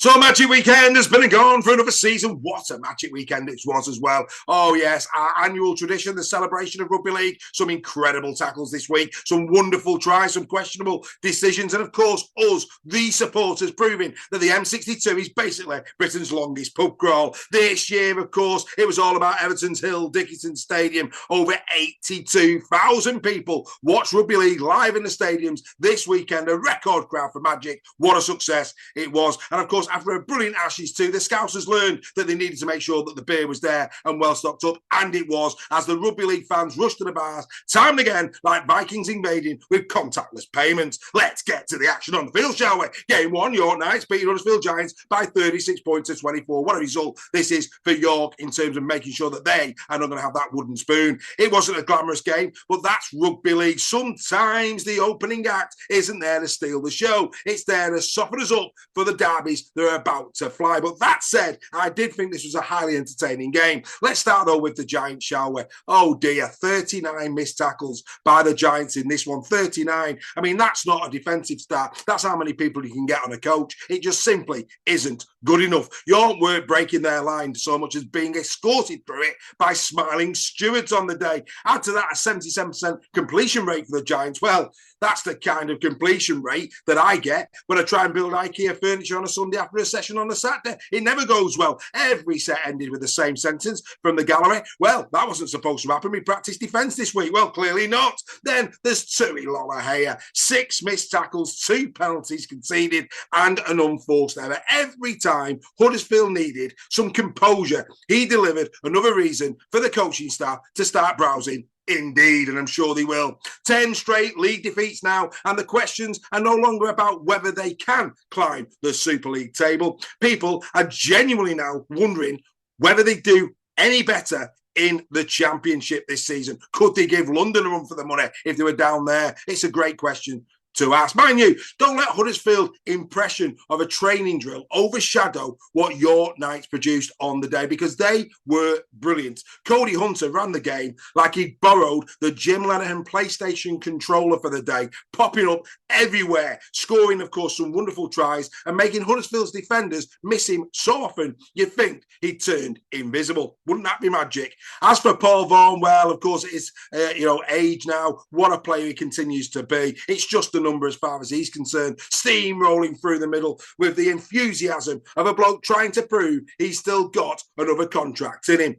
So Magic Weekend has been and gone for another season. What a Magic Weekend it was as well. Oh yes, our annual tradition, the celebration of Rugby League. Some incredible tackles this week, some wonderful tries, some questionable decisions, and of course us, the supporters, proving that the M62 is basically Britain's longest pub crawl. This year, of course, it was all about Everton's Hill Dickinson Stadium. Over 82,000 people watched Rugby League live in the stadiums this weekend. A record crowd for Magic. What a success it was. And of course, after a brilliant Ashes too, the Scousers learned that they needed to make sure that the beer was there and well stocked up, and it was, as the Rugby League fans rushed to the bars, time and again, like Vikings invading with contactless payments. Let's get to the action on the field, shall we? Game 1, York Knights beat Huddersfield Giants by 36 points to 24. What a result this is for York in terms of making sure that they are not going to have that wooden spoon. It wasn't a glamorous game, but that's Rugby League. Sometimes the opening act isn't there to steal the show. It's there to soften us up for the derbies they're about to fly. But that said, I did think this was a highly entertaining game. Let's start though with the Giants, shall we? Oh dear, 39 missed tackles by the Giants in this one. 39. I mean, that's not a defensive stat. That's how many people you can get on a coach. It just simply isn't good enough. York weren't breaking their line so much as being escorted through it by smiling stewards on the day. Add to that a 77% completion rate for the Giants. Well, that's the kind of completion rate that I get when I try and build IKEA furniture on a Sunday after a session on a Saturday. It never goes well. Every set ended with the same sentence from the gallery. Well, that wasn't supposed to happen. We practiced defence this week. Well, clearly not. Then there's Tui Lolohea. 6 missed tackles, 2 penalties conceded, and an unforced error. Every time Huddersfield needed some composure, he delivered another reason for the coaching staff to start browsing. Indeed, and I'm sure they will. 10 straight league defeats now, and the questions are no longer about whether they can climb the Super League table. People are genuinely now wondering whether they do any better in the Championship this season. Could they give London a run for the money if they were down there? It's a great question to ask. Mind you, don't let Huddersfield's impression of a training drill overshadow what York Knights produced on the day, because they were brilliant. Cody Hunter ran the game like he'd borrowed the Jim Lenihan PlayStation controller for the day, popping up everywhere, scoring, of course, some wonderful tries and making Huddersfield's defenders miss him so often you'd think he turned invisible. Wouldn't that be magic? As for Paul Vaughan, well, of course, it is age now. What a player he continues to be. It's just a number as far as he's concerned, steamrolling through the middle with the enthusiasm of a bloke trying to prove he's still got another contract in him.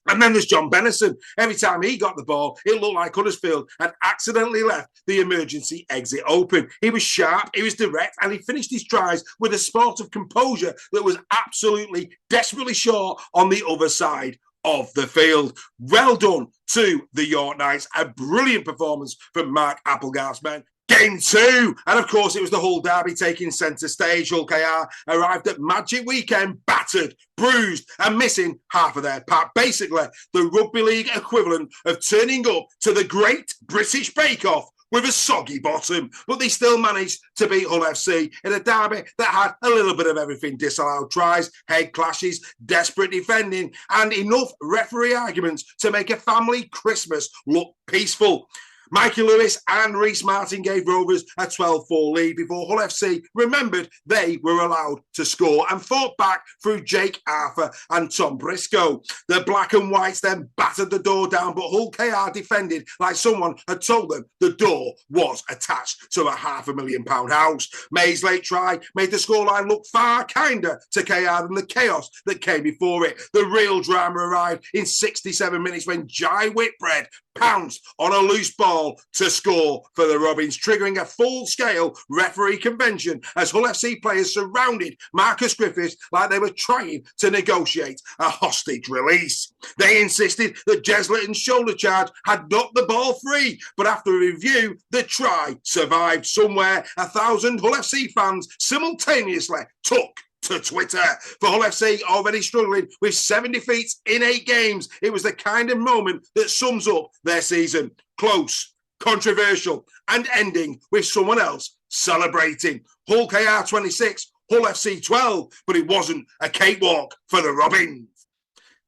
And then there's John Bennison. Every time he got the ball, it looked like Huddersfield had accidentally left the emergency exit open. He was sharp, he was direct, and he finished his tries with a sport of composure that was absolutely desperately short on the other side of the field. Well done to the York Knights. A brilliant performance from Mark Applegarth's men. Game 2, and of course it was the Hull derby taking centre stage. Hull KR arrived at Magic Weekend battered, bruised and missing half of their pack. Basically, the Rugby League equivalent of turning up to the Great British Bake Off with a soggy bottom, but they still managed to beat Hull FC in a derby that had a little bit of everything: disallowed tries, head clashes, desperate defending, and enough referee arguments to make a family Christmas look peaceful. Mikey Lewis and Reece Martin gave Rovers a 12-4 lead before Hull FC remembered they were allowed to score and fought back through Jake Arthur and Tom Briscoe. The Black and Whites then battered the door down, but Hull KR defended like someone had told them the door was attached to a £500,000 house. May's late try made the scoreline look far kinder to KR than the chaos that came before it. The real drama arrived in 67 minutes when Jai Whitbread pounced on a loose ball to score for the Robins, triggering a full-scale referee convention as Hull FC players surrounded Marcus Griffiths like they were trying to negotiate a hostage release. They insisted that Jesleyton's shoulder charge had knocked the ball free, but after a review, the try survived. Somewhere, 1,000 Hull FC fans simultaneously took to Twitter. For Hull FC, already struggling with 7 defeats in 8 games, it was the kind of moment that sums up their season. Close, controversial, and ending with someone else celebrating. Hull KR 26, Hull FC 12, but it wasn't a cakewalk for the Robins.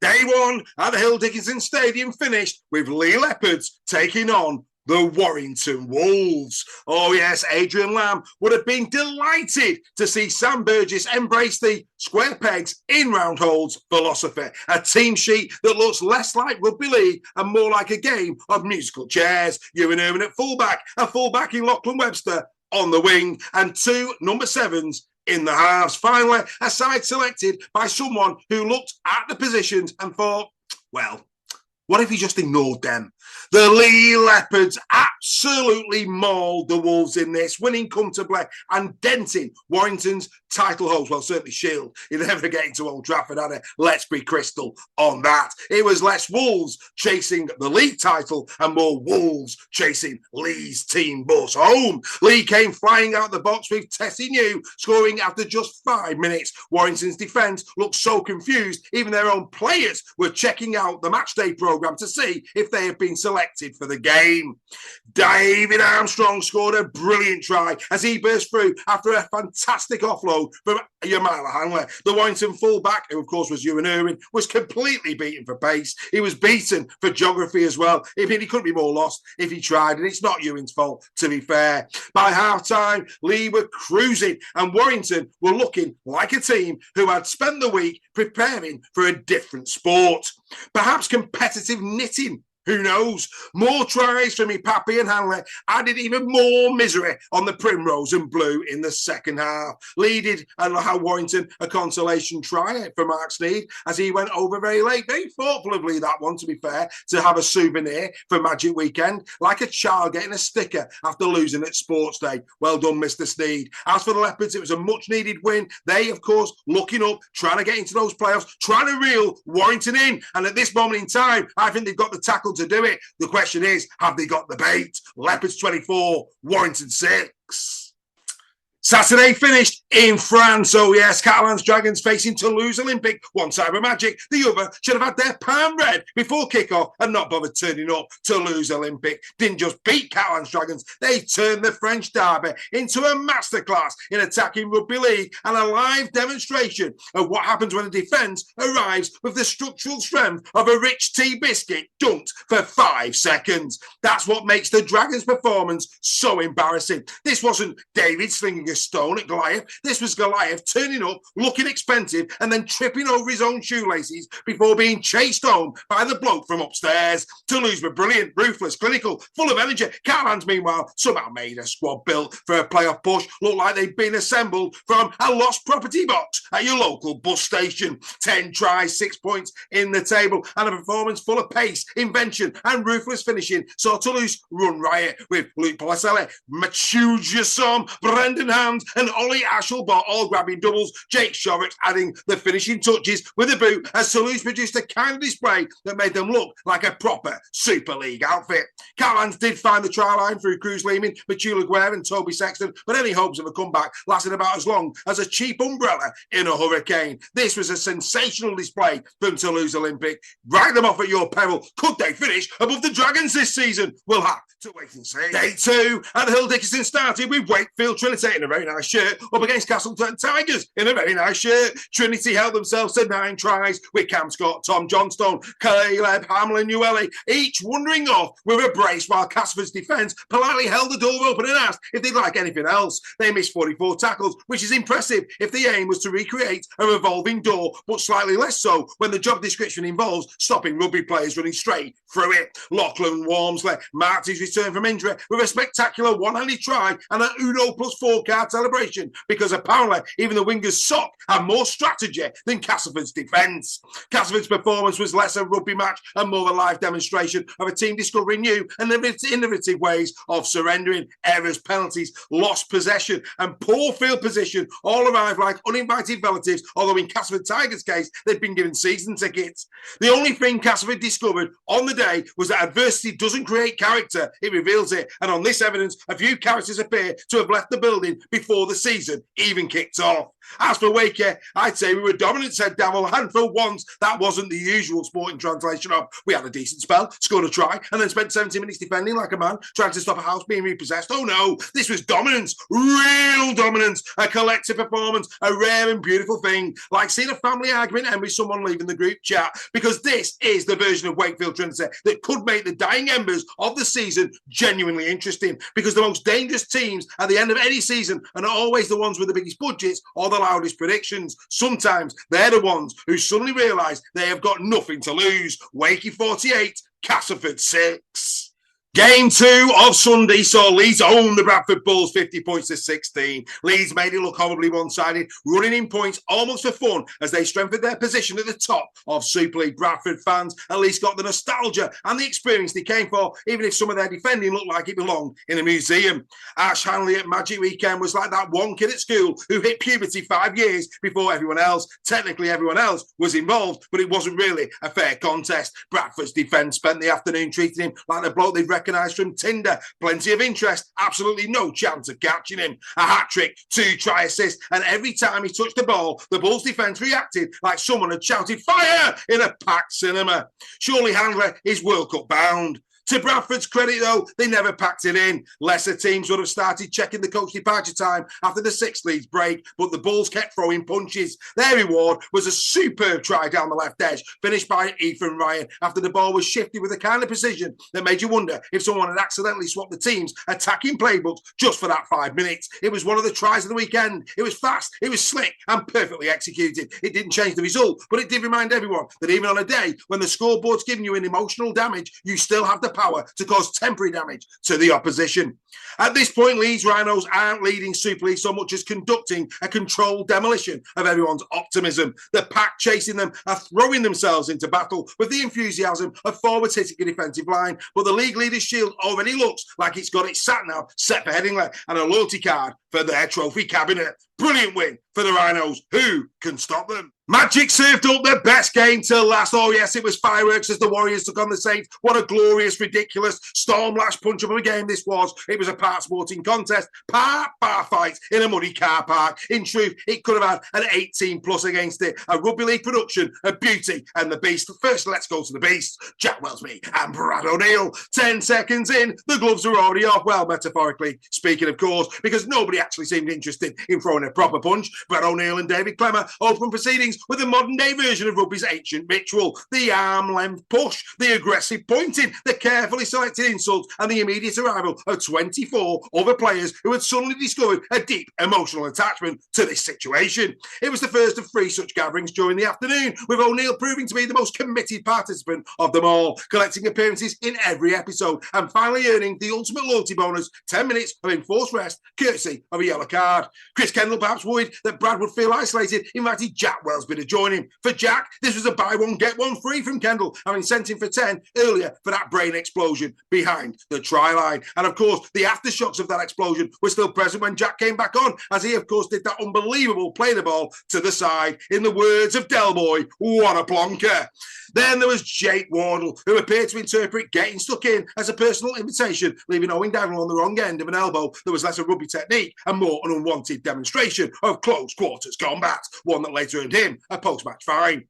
Day 1 at the Hill Dickinson Stadium finished with Lee Leopards taking on the Warrington Wolves. Oh yes, Adrian Lamb would have been delighted to see Sam Burgess embrace the square pegs in round holes philosophy, a team sheet that looks less like rugby league and more like a game of musical chairs. Ewan Irwin at fullback, a fullback in Lachlan Webster on the wing, and 2 number 7s in the halves. Finally, a side selected by someone who looked at the positions and thought, well, what if he just ignored them? The Lee Leopards absolutely mauled the Wolves in this, winning comfortably and denting Warrington's title hopes. Well, certainly Shield. He'd never get into Old Trafford, had it? Let's be crystal on that. It was less Wolves chasing the league title and more Wolves chasing Lee's team bus home. Lee came flying out the box with Tessie New scoring after just 5 minutes. Warrington's defence looked so confused, even their own players were checking out the matchday programme to see if they had been selected for the game. David Armstrong scored a brilliant try as he burst through after a fantastic offload from Yamala Hanley. The Warrington fullback, who of course was Ewan Irwin, was completely beaten for pace. He was beaten for geography as well. He couldn't be more lost if he tried, and it's not Ewan's fault, to be fair. By half-time, Lee were cruising, and Warrington were looking like a team who had spent the week preparing for a different sport. Perhaps competitive knitting. Who knows? More tries from Ipapi and Hanley added even more misery on the Primrose and Blue in the second half. Lee did allow Warrington a consolation try for Mark Sneed as he went over very late. Very thoughtful of Lee, that one, to be fair, to have a souvenir for Magic Weekend, like a child getting a sticker after losing at Sports Day. Well done, Mr. Sneed. As for the Leopards, it was a much-needed win. They, of course, looking up, trying to get into those playoffs, trying to reel Warrington in. And at this moment in time, I think they've got the tackle to do it. The question is, have they got the bait? Leopards 24, Warrington 6. Saturday finished in France. Oh yes, Catalan's Dragons facing Toulouse Olympic. One side were Magic, the other should have had their palm read before kickoff and not bothered turning up. Toulouse Olympic didn't just beat Catalan's Dragons, they turned the French derby into a masterclass in attacking rugby league and a live demonstration of what happens when a defence arrives with the structural strength of a rich tea biscuit dunked for 5 seconds. That's what makes the Dragons' performance so embarrassing. This wasn't David slinging a stone at Goliath. This was Goliath turning up, looking expensive, and then tripping over his own shoelaces before being chased home by the bloke from upstairs. Toulouse were brilliant, ruthless, clinical, full of energy. Catalans, meanwhile, somehow made a squad built for a playoff push. Looked like they'd been assembled from a lost property box at your local bus station. 10 tries, 6 points in the table, and a performance full of pace, invention, and ruthless finishing saw Toulouse run riot with Luke Policelli, Machuja Jassom, Brendan Ham, and Ollie Ashelbot all grabbing doubles. Jake Shorrocks adding the finishing touches with a boot as Toulouse produced a kind of display that made them look like a proper Super League outfit. Catalans did find the try line through Cruz Lehman, Matula Guerre and Toby Sexton, but any hopes of a comeback lasted about as long as a cheap umbrella in a hurricane. This was a sensational display from Toulouse Olympic. Write them off at your peril. Could they finish above the Dragons this season? We'll have to wait and see. Day 2 at the Hill Dickinson started with Wakefield Trinity in a very nice shirt up against Castleton Tigers in a very nice shirt. Trinity held themselves to 9 tries with Cam Scott, Tom Johnstone, Caleb Hamlin, Newelly, each wandering off with a brace while Casper's defence politely held the door open and asked if they'd like anything else. They missed 44 tackles, which is impressive if the aim was to recreate a revolving door, but slightly less so when the job description involves stopping rugby players running straight through it. Lachlan Walmsley marked his return from injury with a spectacular one-handed try and an Uno +4 card celebration because apparently even the wingers' sock had more strategy than Castleford's defence. Castleford's performance was less a rugby match and more a live demonstration of a team discovering new and innovative ways of surrendering. Errors, penalties, lost possession and poor field position all arrived like uninvited relatives, although in Castleford Tigers' case they'd been given season tickets. The only thing Castleford discovered on the day was that adversity doesn't create character, it reveals it, and on this evidence a few characters appear to have left the building before the season even kicked off. As for Wakey, I'd say we were dominant, said Davil, and for once, that wasn't the usual sporting translation of we had a decent spell, scored a try, and then spent 70 minutes defending like a man, trying to stop a house being repossessed. Oh no, this was dominance, real dominance, a collective performance, a rare and beautiful thing, like seeing a family argument and with someone leaving the group chat, because this is the version of Wakefield Trinity that could make the dying embers of the season genuinely interesting, because the most dangerous teams at the end of any season are not always the ones with the biggest budgets or the loudest predictions. Sometimes they're the ones who suddenly realise they have got nothing to lose. Wakey 48, Castleford 6. Game 2 of Sunday saw Leeds own the Bradford Bulls 50 points to 16. Leeds made it look horribly one-sided, running in points almost for fun as they strengthened their position at the top of Super League. Bradford fans at least got the nostalgia and the experience they came for, even if some of their defending looked like it belonged in a museum. Ash Hanley at Magic Weekend was like that one kid at school who hit puberty 5 years before everyone else. Technically, everyone else was involved, but it wasn't really a fair contest. Bradford's defence spent the afternoon treating him like the bloke they'd recognised from Tinder. Plenty of interest, absolutely no chance of catching him. A hat-trick, 2 try assists, and every time he touched the ball, the Bulls' defence reacted like someone had shouted fire in a packed cinema. Surely Handler is World Cup bound. To Bradford's credit, though, they never packed it in. Lesser teams would have started checking the coach departure time after the 6 Leeds break, but the Bulls kept throwing punches. Their reward was a superb try down the left edge, finished by Ethan Ryan after the ball was shifted with a kind of precision that made you wonder if someone had accidentally swapped the team's attacking playbooks just for that 5 minutes. It was one of the tries of the weekend. It was fast, it was slick, and perfectly executed. It didn't change the result, but it did remind everyone that even on a day when the scoreboard's giving you an emotional damage, you still have the power to cause temporary damage to the opposition. At this point, Leeds Rhinos aren't leading Super League so much as conducting a controlled demolition of everyone's optimism. The pack chasing them are throwing themselves into battle with the enthusiasm of forwards hitting a defensive line, but the league leaders' shield already looks like it's got its sat-nav set for Headingley and a loyalty card for their trophy cabinet. Brilliant win for the Rhinos. Who can stop them? Magic served up their best game till last. Oh yes, it was fireworks as the Warriors took on the Saints. What a glorious, ridiculous, storm-lashed punch of a game this was. It was a part sporting contest, part bar fight in a muddy car park. In truth, it could have had an 18 plus against it. A rugby league production of Beauty and the Beast. First, let's go to the Beast. Jack Wellsby and Brad O'Neill. 10 seconds in, the gloves were already off. Well, metaphorically speaking, of course, because nobody actually seemed interested in throwing a proper punch. Brad O'Neill and David Clemmer open proceedings with a modern-day version of rugby's ancient ritual. The arm-length push, the aggressive pointing, the carefully selected insults, and the immediate arrival of 24 other players who had suddenly discovered a deep emotional attachment to this situation. It was the first of 3 such gatherings during the afternoon, with O'Neill proving to be the most committed participant of them all, collecting appearances in every episode and finally earning the ultimate loyalty bonus, 10 minutes of enforced rest, courtesy of a yellow card. Chris Kendall, perhaps worried that Brad would feel isolated, invited Jack Wellsby to join him. For Jack, this was a buy one, get one free from Kendall, having sent him for 10 earlier for that brain explosion behind the try line. And of course, the aftershocks of that explosion were still present when Jack came back on, as he of course did that unbelievable play the ball to the side. In the words of Del Boy, what a plonker. Then there was Jake Wardle, who appeared to interpret getting stuck in as a personal invitation, leaving Owen Dagnall on the wrong end of an elbow that was less a rugby technique and more an unwanted demonstration of close quarters combat, one that later earned him a post-match fine.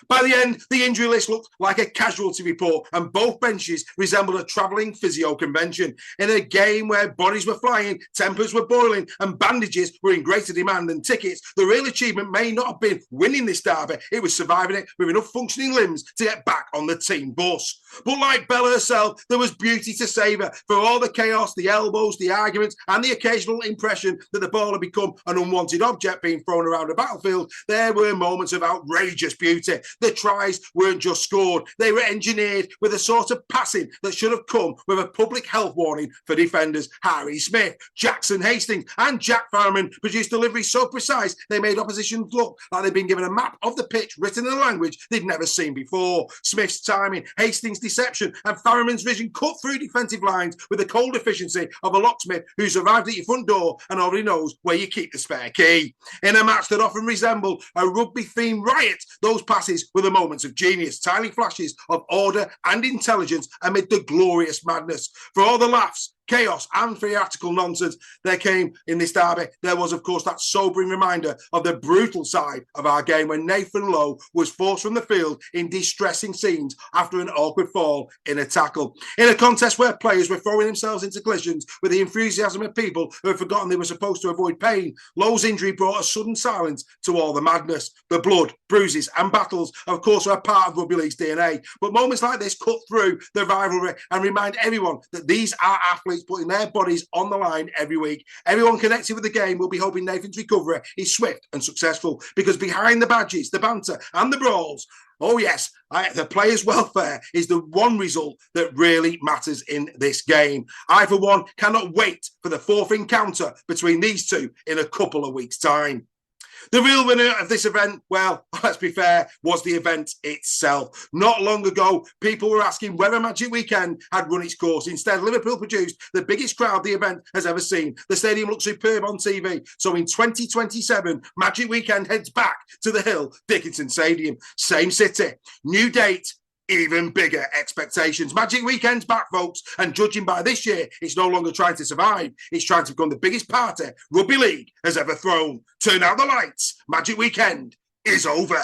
By the end, the injury list looked like a casualty report and both benches resembled a travelling physio convention. In a game where bodies were flying, tempers were boiling and bandages were in greater demand than tickets, the real achievement may not have been winning this derby, it was surviving it with enough functioning limbs to get back on the team bus. But like Bella herself, there was beauty to savour. For all the chaos, the elbows, the arguments and the occasional impression that the ball had become an unwanted object being thrown around a battlefield, there were moments of outrageous beauty. The tries weren't just scored, they were engineered with a sort of passing that should have come with a public health warning for defenders. Harry Smith, Jackson Hastings and Jack Farman produced deliveries so precise they made oppositions look like they'd been given a map of the pitch written in a language they'd never seen before. Smith's timing, Hastings' deception and Farman's vision cut through defensive lines with the cold efficiency of a locksmith who's arrived at your front door and already knows where you keep the spare key. In a match that often resembled a rugby-themed riot, those passes were the moments of genius, tiny flashes of order and intelligence amid the glorious madness. For all the laughs, chaos and theatrical nonsense there came in this derby, there was, of course, that sobering reminder of the brutal side of our game when Nathan Lowe was forced from the field in distressing scenes after an awkward fall in a tackle. In a contest where players were throwing themselves into collisions with the enthusiasm of people who had forgotten they were supposed to avoid pain, Lowe's injury brought a sudden silence to all the madness. The blood, bruises and battles, of course, are a part of rugby league's DNA, but moments like this cut through the rivalry and remind everyone that these are athletes putting their bodies on the line every week. Everyone connected with the game will be hoping Nathan's recovery is swift and successful, because behind the badges, the banter and the brawls, oh yes, the players' welfare is the one result that really matters in this game. I, for one, cannot wait for the fourth encounter between these two in a couple of weeks' time. The real winner of this event, well, let's be fair, was the event itself. Not long ago, people were asking whether Magic Weekend had run its course. Instead, Liverpool produced the biggest crowd the event has ever seen. The stadium looks superb on TV. So in 2027, Magic Weekend heads back to the Hill Dickinson Stadium. Same city, new date, even bigger expectations. Magic Weekend's back, folks, and judging by this year, it's no longer trying to survive. It's trying to become the biggest party rugby league has ever thrown. Turn out the lights. Magic Weekend is over.